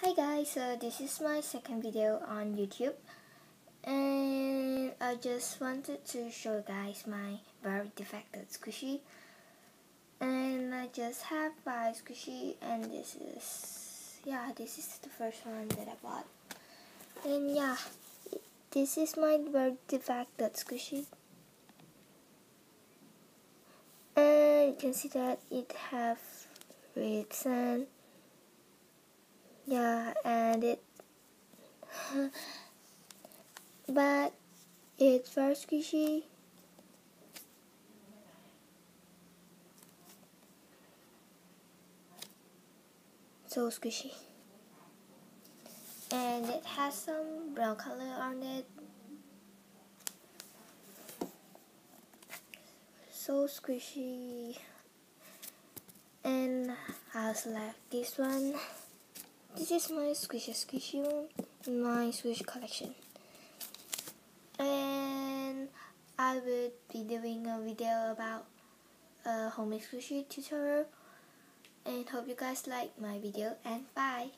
Hi guys, so this is my second video on YouTube, and I just wanted to show guys my very defected squishy. And I just have 5 squishy, and this is the first one that I bought. And this is my very defected squishy, and you can see that it have red sand. And it but it's very squishy. So squishy. And it has some brown color on it. So squishy. And I'll select this one. This is my squishy one in my squishy collection. And I will be doing a video about a homemade squishy tutorial. And hope you guys like my video, and bye.